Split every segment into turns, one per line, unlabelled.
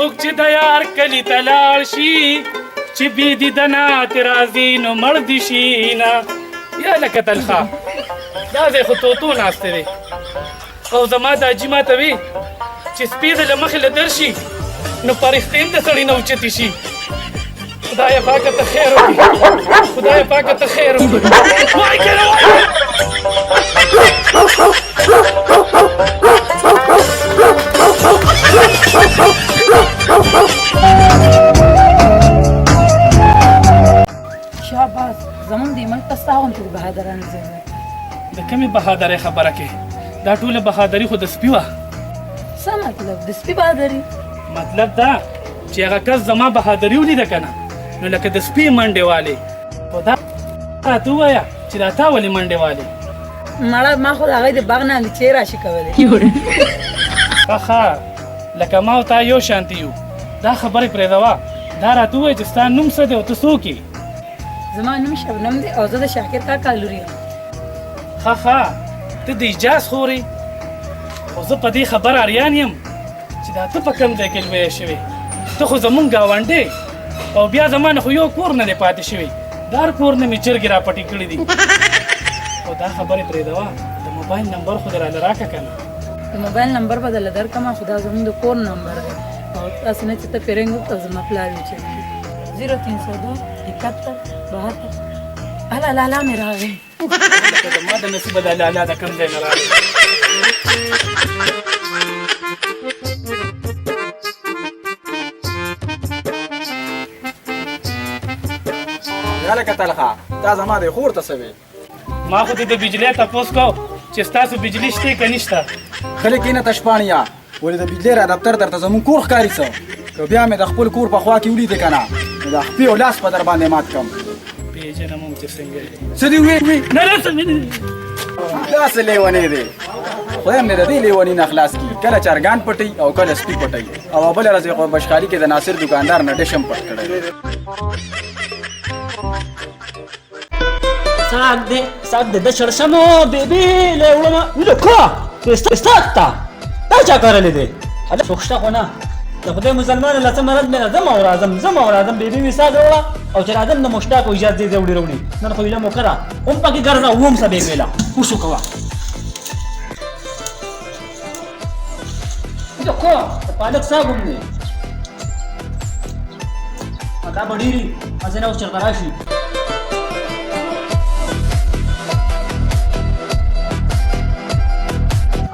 څوک چې د یار کلي ته لاړ شي چې بې دیدنه ترې راځي نو مړ دې شي نه. یا لکه تلخه دا ځای خو توتو ناستی دی او زما دا حاجي ماته وي چې سپي د له مخې له درشي نو فرښتې هم د سړي نه اوچتې شي. خدایه پاکه ته خیر وکړي، خدایه پاکه ته خیر وکړي. وای کنه وای
شاباس زمونږ د ملک ته ستا غوندې بهادرانو ضرورت.
د کومې بهادرۍ خبره کوې؟ دا ټوله بهادري خو د سپي وه.
څه مطلب د سپي بهادري؟
مطلب دا چې هغه کس زما بهادري ولیده که نه نو لکه د سپي منډې والې. خو دا راته ووایه چې دا تا ولې منډې والې؟
مړه ما خو د هغوی د باغ نه الوچې راشي کولی.
ښه لکه ما او تا یو شانتي یو. دا خبرې پرېږدوه، دا راته ووایه چې ستا نوم څه دی او ته څوک یې؟
زما نوم شبنم دی او زه د شاکر کاکا لور یم.
ښه ته د اجاز خورې، خو زه په دې خبر اریان یم چې دا ته په کوم ځای کې لویه شوې. ته خو زمونږ ګاونډی او بیا زما نه خو یو کور نه دی پاتې شوی، دا هر کور نه مې چرګې راپټې کړي دي. خو دا خبرې پرېږدوه، د موبایل نمبر خو دې راله راکړه که نه.
د موبایل نمبر به درله درکړم خو دا زموږ د کور نمبر دی او تاسې نه چې ته پرنګ وکړه زما پلار وي چې 0302 71 72. هله لالا مې راغی.
زما د نصیبه دا لالا د کوم ځای نه راغی.
یا لکه تلخه دا زما د خور ته څه وې؟
ما خو دې د بجلۍ تپوس کو چې ستاسو بجلي شته که نشته.
خلک کېنه تشپاڼیا ولې د بجلۍ را دفتر درته زموږ کور ښکاري څه؟ که بیا مې د خپل کور په خوا کې ولیدې که نه نو د خپې او لاس په در باندې مات کړم.
پېژنم هم چې څنګه یې.
څه دې وې؟
نه نه څه
داسې لیونی دی، خدای مې د دې لیوني نه خلاص کړي. کله چرګان پټوي او کله سپي پټوي او بله ورځ یې خو بشخالي کې د ناصر دوکاندار نه ډش هم پټ کړی.
ساک د شړشمو بیبي له وړمه ویلو کا استاد ته دا چا کارلی دی؟ هله څوک شته خو نه. د خدای مسلمان له څه مرض مې نه ځم او راځم بیبي مې ساه وړه او چې راځم د مشتاق و اجازه دې وړي نن خو ویله مو کړه هم پکې ګرځه وم څه بیبي له وشو کوه ویلو کا پالک صاحب هم دی دا به ډېري ځای نه اوس چېرته راشي.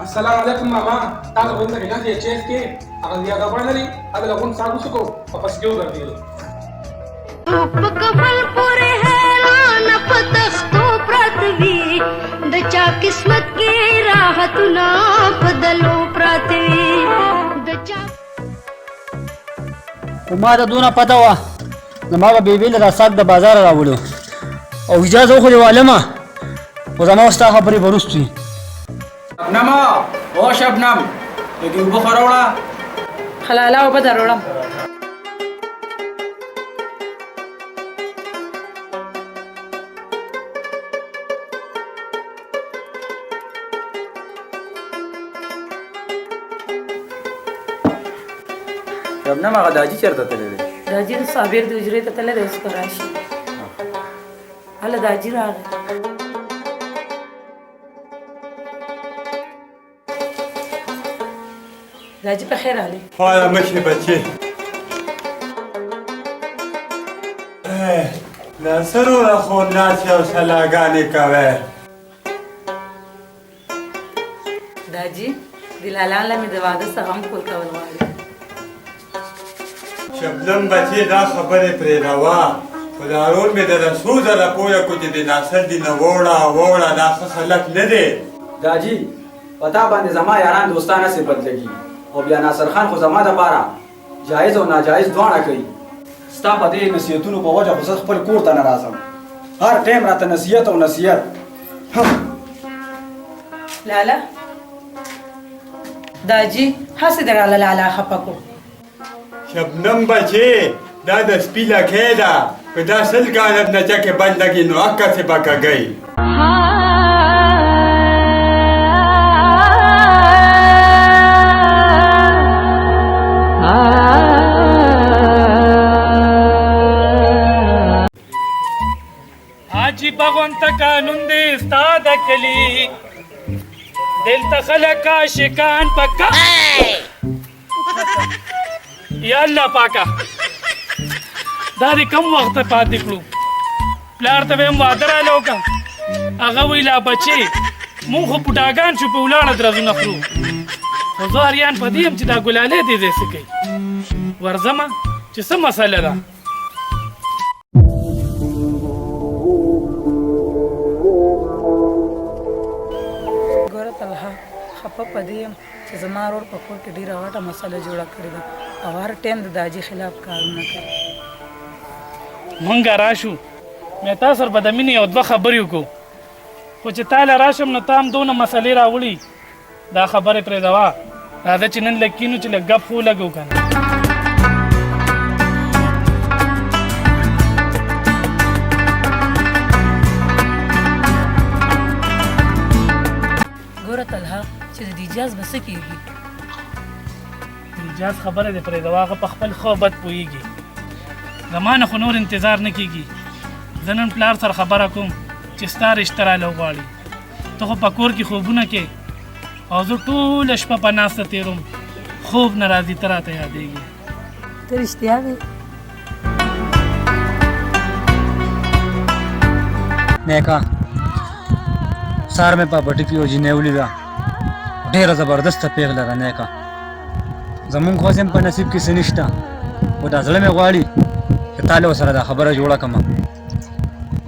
السلام علیکم ماما. تاسو غوښتل چې نه چیز کې هغه زیاده وړلې هغه لغون ساګو سکو واپس کېو ګرځېدل.
په کفل پورې حیران په تختو پرت وي د چا قسمت کې راحتونه په دلو پرت وي د چا.
خو ما ته دونه پته وه زما به بیبي له دا ساک د بازاره راوړو او اجازه وخورې والمه خو زما ستا خبرې به وروست وي.
شبنمه او شبنم لږې اوبه خو راوړه.
خلاله اوبه در وړم.
شبنم هغه د حاجي چېرته تللی دی؟
د حاجي د صابر د حجرې ته تللی دی اوس به راشي. هله د حاجي راغی. د حاجي په خیر راغلی.
خواله مشي بچې ناصر وروره خو ناستې او سلاګانې کوی.
د حاجي د لالا له مې د واده څخه هم کول کول غواړي.
شبنم بچې دا خبرې پرېږدوه خو دا رول مې درته څو ځله پوه کړو چې د ناصر دې نه ووړه دا ښه خلک نه دی.
د حاجي په تا باندې زما یاران دوستان هسې بدلږي او بیا ناصر خان خو زما دپاره جایز او ناجایز دواړه کوي. ستا په دې نصیحتونو په وجه خو زه خپل کور ته نه راځم. هر ټایم راته نصیحت او نصیحت
لالا داجی هسې دراله لالا خفه کو
شبنم بچې دا د سپي لکۍ ده که دا 100 کاله نچه کې بند لګي نو هکسې به کږئ
عجیب غونته قانون دی ستا د کلي دلته خلک عاشقان پکا یا الله پاکه دا دې کم وخت پاتې کړو پلار ته به مې واده رالی وکړه هغه وایي لا بچې مونږ خو پوټاګان شو په ولاړه درزونه خورو خو زه اریان په دې یم چې دا ګلالۍ دې ځای څه کوي ورځمه چې څه مسله ده
ګوره طلحه خفه په دې یم چې زما ورور په کور کې ډېره غټه مسله جوړه کړې ده او هر ټایم د داجي خلاف کارونه کوي
مونږ راشو مې تا سره به د مینې یو دوه خبرې وکړو خو چې تا له راشم نو تا هم دونه مسلې راوړي دا خبرې پرېږدوه راځه چې نن لږ کینو چې لږ ګپ خو لګو که نه
ګوره طلحه چې د اجاز به څه کېږي
اجاز خبره دې پرېږدوه هغه په خپل ښه بد پوهېږي زما نه خو نور انتظار نه کېږي زه نن پلار سره خبره کوم چې ستا رشته راله وغواړي ته خو په کور کې خوبونه کې او زه ټوله شپه په ناسته تېروم خوب نه راځي ته راته یادېږي
ته رښتیا وې
نیکا سار مې په پټي کې یو جینۍ ولیده ډېره زبردسته پېغله ده نیکا زمونږ خو هم په نصیب کې څه نشته خو دا زړه مې غواړي چې تا له ورسره دا خبره جوړه کړم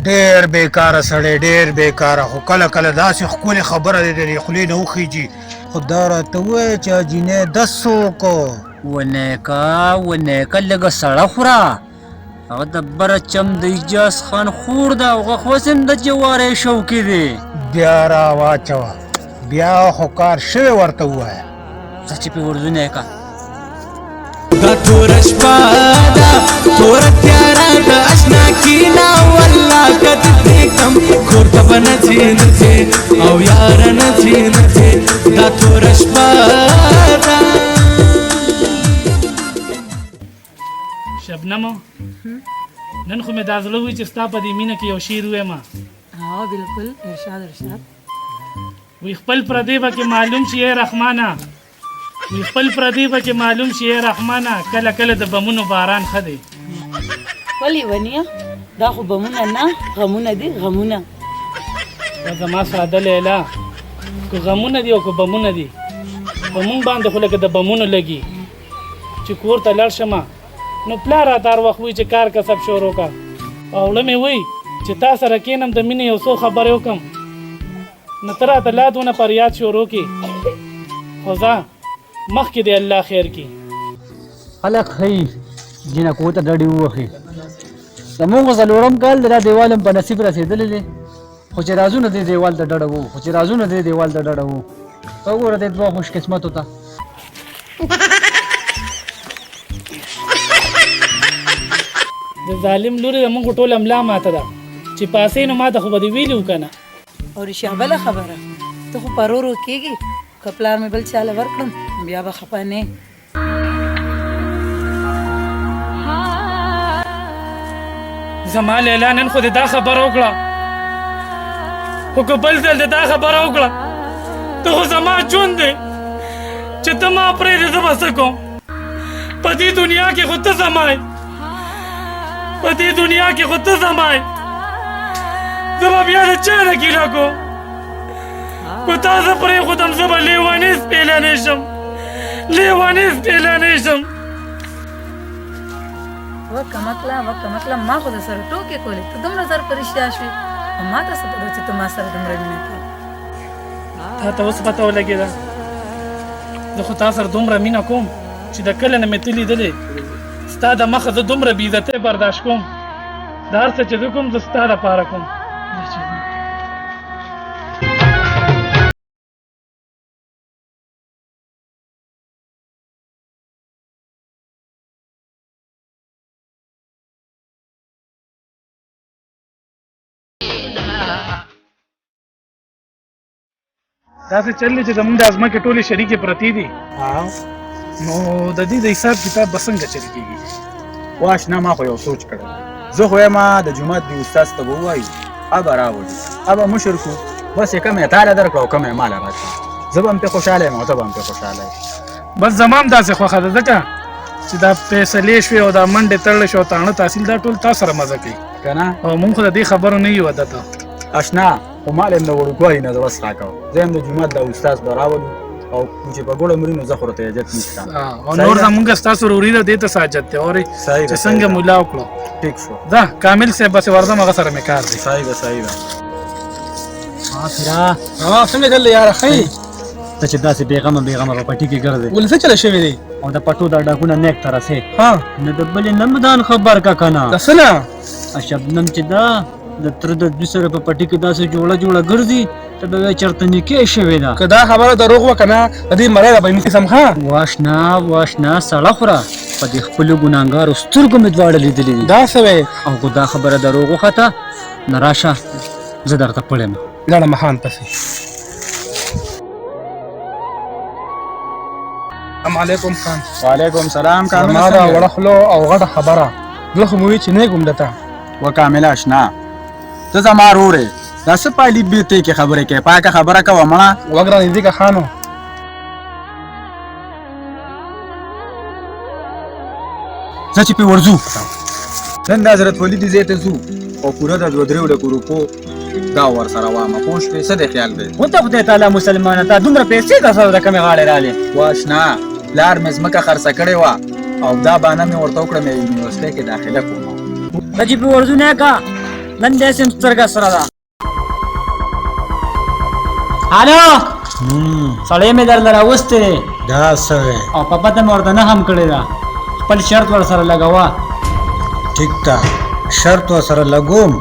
ډېر بېکاره سړی ډېر بېکاره خو کله کله داسې ښکلې خبره دی د خولې نه وخیږي خو دا راته ووایه چې جینۍ 10 وکړو
و نیکه لږه سړه خوره هغه د بره چم د اجاز خان خور ده هغه خو اوس هم د جوارۍ شوقي دی
بیا را واچوه بیا خو کار شوی ورته ووایه
څه چې پې ورځو نیکه
دا توره شپه ده توره تیاره د اشنا کینا والله که دې پرېږدم کور ته به نه ځې نه ځې او یاره نه ځې نه ځې دا توره شپه ده
شبنمو نن خو مې دا زړه وي چې ستا په دې مینه کې یو شعر ووایم
بالکل ارشاد
وی خپل پردی به کې معلوم شي ای رحمانه وی خپل پردی به کې معلوم شي ای رحمانه کله کله د بمونو باران ښه دی
ولې ونیه دا خو بمونه نه غمونه دي غمونه
دا زما ساده لیلا که غمونه دي او که بمونه دي په مونږ باندې خو لکه د بمونو لګي چې کور ته لاړ شمه نو پلار راته هر وخت وایي چې کار کسب شروع کړه او وړه مې وایي چې تا سره کښېنم د مینې یو څو خبرې وکړم نو ته راته لا دونه فریاد شروع کړي خو ځه مخکې دی الله خیر کړي
خلک ښایي جینکو ته ډډې ووهي زمونږ خو څلورم کال دی دا دیوال هم په نصیب رسېدلی دی خو چې رازونه دې دیوال ته ډډه وو ته وګوره دې دوه خوش قسمتو ته
د ظالم لورې زمونږ ټوله ملا ماته ده چې پاسې نو ماته خو به دې ویلي و که نه
او رښتیا بله خبره ته خو پرورو کېږي که پلار مې بل چاله ورکړم بیا به خفه نه
زما لیلا نن خو دې دا خبره وکړه خو که بل ځل دې دا خبره وکړه ته خو زما ژوند دی چې ته ما پرېږدې زه به څه کوم په دې دنیا کې خو ته زما یې په دې دنیا کې خو ته زما یې زه به بیا د چا نه ګیله کوم که تا زه پرېښودم زه به لیونی سپېلنی شم
وکه ما خو د سره ټوکې کولې ته دومره زر په رښتیا شوې او ما ته څه پته چې ته ما سره دومره مینه کوې
تا ته اوس پته ولګېده زه خو تا سره دومره مینه کوم چې د کله نه مې ته لیدلې ستا د مخه زه دومره بېعزتۍ برداشت کوم د هر څه چې زه کوم زه ستا دپاره کوم داسې چل دی چې زمونږ د ځمکې ټولې شریکې پرتې دي نو د دې د حساب کتاب به څنګه چل کېږي؟
واشنا ما خو یو سوچ کړی زه خو یم د جومات دی استاد ته به ووایو ابه راوړي ابه مشر کړو بس یې کم یې تاله درکړه او کم یې ماله راکړه زه به هم پرې خوشحاله یم او ته به هم پرې خوشحاله یې
بس زما هم داسې خوښه ده ځکه چې دا فیصلې شوې او دا منډې تړلې شو او تاڼه تحصیل دا ټول تا سره مزه کوي
که نه
او مونږ خو د دې خبرو نه یو عادت
اشنا خو مال یم د وړوکوالي نه د وس راکوه زه یم د جومات د استاد به راولو او چې په ګوړه مري نو زه خو ورته حاجت نشته
او نور زمونږ ستاسو وروري ده دې ته څه حاجت دی اورې چې څنګه ملا وکړو
ټیک شو
دا کامل صاحب بس ورځم هغه سره مې کار دی
صحیح ده صحیح ده
فیرا
څنګه چل دی یاره ښه
ته چې داسې بېغمه په پټي کې ګرځې
ولې څه چله شوی دی
او د پټو دا ډاکونه نیک ته رسې
ها
نو د بلې نمدان خبر کا که نه
د څه نه
شبنم چې دا د تره د دوی سره په پټي کې داسې جوړه ګرځي ته به وایې چېرته نکې شوې ده
که دا خبره دروغ وه که نه د دې مرۍ به نیسم ښه
واشنا سړه خوره په دې خپلو ګناهګارو سترګو مې دواړه لیدلي دي
دا څه وی
او که دا خبره دروغ وخته نه راشه زه درته پړ یم
لاړه مخان پسې السلام علیکم خان
وعلیکم سلام کامل
زما دا وړه خوله او غټه خبره زه خو مې وی چې نه ګم دته
و کامل اشنا ته زما ورور یې دا څه پایلې بیتې کې خبرې کوې پاکه خبره کوه مړه
وګ را نږدې که خانو
زه چې پې ورځو نن د حضرت ولی دې ځای ته ځو او پوره د 2-3 لکو روپو دا ورسره وامه پوه شوې څه دې خیال دی
خو ته خدای تعالی مسلمانه تا دومره پیسې تا سره د کمې غاړې رالې
واشنا پلار مې ځمکه خرڅه کړې وه او دا بانه مې ورته وکړه مې یونیورسټۍ کې داخله کوم
ته چې پې ورځو نه کا نن داسې سترګه سره ده هلو سړی مې درله راوستی دی
دا څه وی
او په پته مې ورته نه هم کړې ده خپل شرط ورسره لګوه
ټیک ده شرط ورسره لګوم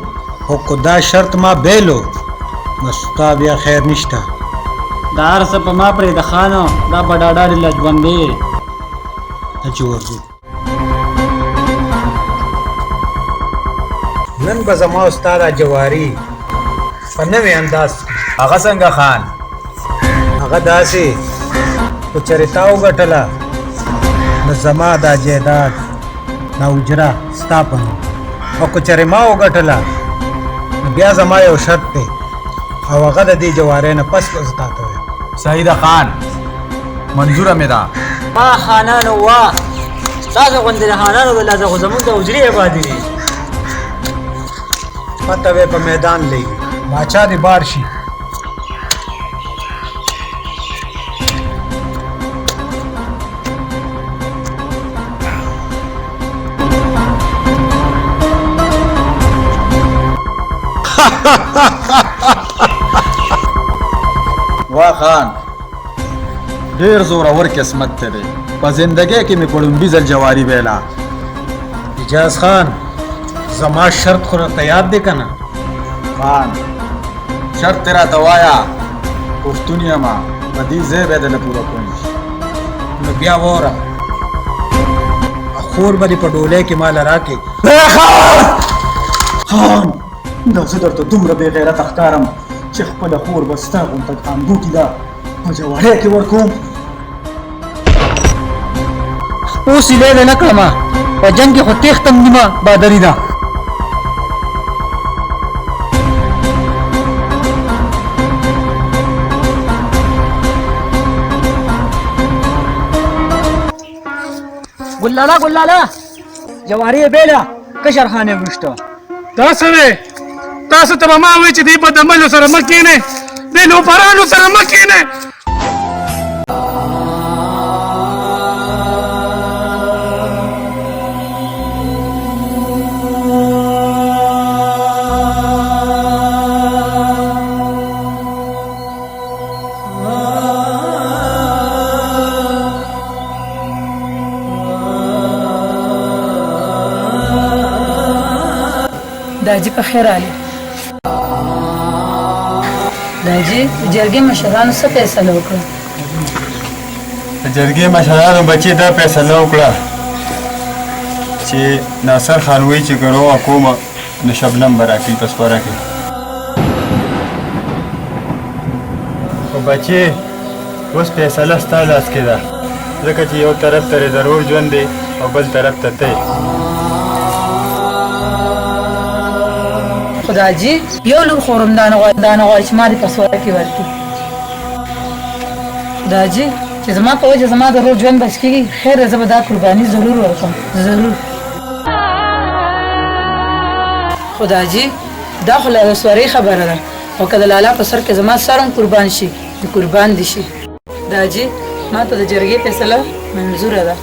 خو که دا شرط ما بیلو نو ستا بیا خیر نشته
دا هر څه په ما پرېږده خانو دا به ډاډا ډې لجبندې
ته چې ورځو نن به زما او ستا دا جواري په نوې انداز
هغه څنګه خان
هغه داسې که چېرې تا وګټله نو زما دا جایداد دا اجره ستا په نوم او که چېرې ما وګټله نو بیا زما یو شرط دی او هغه د دې جوارۍ نه پس به زه تا ته وایم
صحیح ده خان منظوره مې ده
ما خانانو واه ستاسو غوندې د خانانو د لاسه خو زمونږ د حجرې عبادي دي
پته وی په میدان لګي باچا دې بار شي
وا خان ډېر زورور قسمت ته دی په زندګۍ کې مې په لومړي ځل جواري ویله
اجاز خان زما شرط خو راته یاد دی که نه
خان شرط دې راته وایه پښتون یمه په دې ځای به یې درله پوره کوم
نو بیا واوره خور به دې په ډولۍ کې ماله راکړې
خان دا زه درته دومره بې غیرته ښکارم چې خپله خور به ستا غونته خانګوټې ده په جوارۍ کې ورکوم
اوس یې لیده نه کړمه په جنګ کې خو تېښتم نیمه بادري ده ګلاله جواري یې بیله کشر خان یې ویشته
دا څه دی تاسو ته به ما وایي چې دې بدعملو سره مه کښېنئ دې لوپرانو سره مه کښېنئ
داجی په خیر علي داجی د جرګې مشرانو څه فیصله وکړه
د جرګې مشرانو بچي دا فیصله وکړه چې ناصر خان وایي چې ګرو کومه نو شبنم به راکړي په سپاره کې
خو
بچې اوس فیصله ستا لاس کې ده ځکه چې یو طرف ته ضرور ژوند دی او بل طرف ته ته
خدای جي یو لور خورم دا نه غواړي چې ما دې په سوال کې ورکړي خدای جي چې زما په وجه زما د روح ژوند بچ کېږي خیر زه به دا قرباني ضرور ورکړم ضرور خدای جي دا خو له سواري خبره ده او که د لالا په سر کې زما سر هم قربان شي د قربان دي شي خدای جي ما ته د جرګې فیصله منظوره ده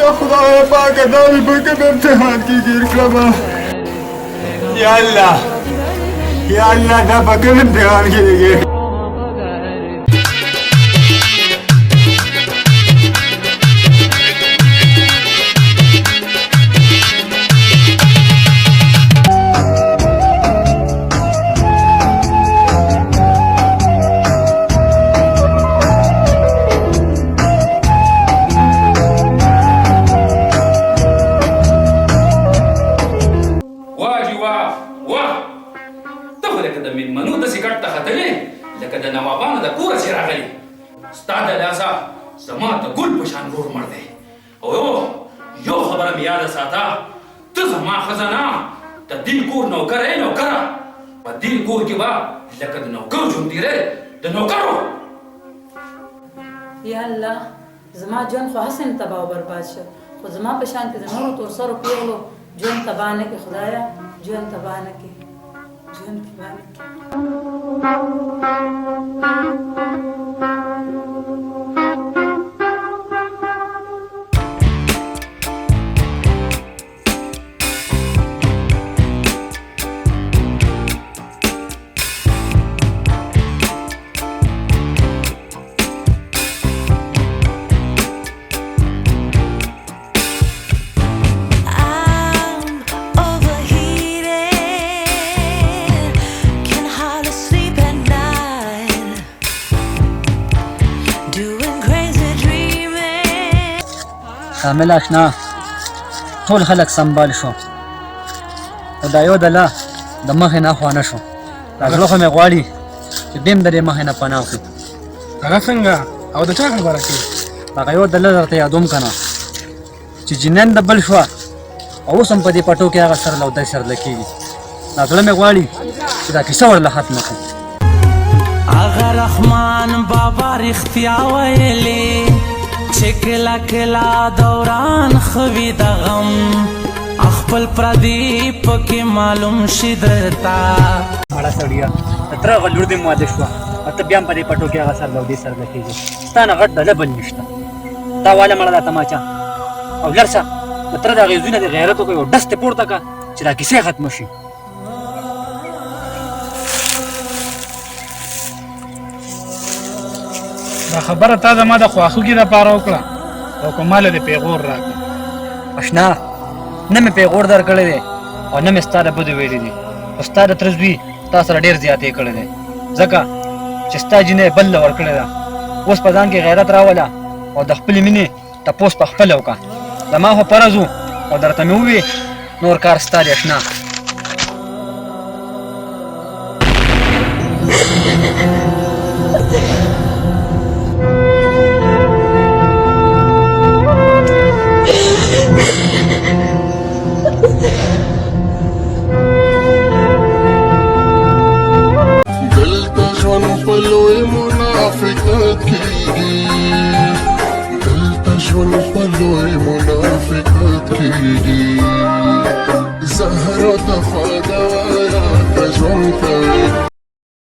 یا خدای پاکه دا مې په کوم امتحان کې ګیر کړم یا الله دا په کوم امتحان کې دی ګیر یا الله زما ژوند خو حسن تباه او برباد شو خو زما په شان کې د نورو تور سرو پیغلو ژوند تباه نه کړي خدایا ژوند تباه نه کړي ژوند تباه نه کړي
کامل آشنا ټول خلک سنبال شو او دا یو دله د مخې نه خوانه شو دا زړه خو مې غواړي چې بیم د دې مخې نه پناه کړي
هغه څنګه او د چا خبره کوي
هغه یو دله درته یادوم که نه چې جنین د بل شوه او اوس هم په دې پټو کې هغه سرله او دی سرله کېږي دا زړه مې غواړي چې دا کیسه ورله ختمه کړي
هغه رحمان بابا رښتیا ویلې چې کله کله دوران خوي د غم خپل پردي پکې معلوم شي درته
مړه سړیه د تره هغه لور دې ماته شوه او ته بیا هم په دې پټو کې هغه سرله او دې سرله کېږي ستا نه غټ ډله بل نشته تا واله مړه دا تماچه او لاړ شه د تره د هغې زوی نه دې غیرت وکړې او ډس دې پورته کړه چې دا کیسې ختمه شي
دا خبره تا زما د خواخوږي دپاره وکړه او که ماله دې پیغور راکړه
اشنا نه مې پیغور درکړی دی او نه مې ستا د بدو ویلي دي خو ستا د تره زوی تا سره ډېر زیاتې کړی دی ځکه چې ستا جینۍ بل له ورکړې ده اوس په ځان کې غیرت راوله او د خپلې مینې تپوس په خپله وکړه زما خو فرض و او درته مې ووې نور کار ستا دی اشنا
زهرة خدايا تجمع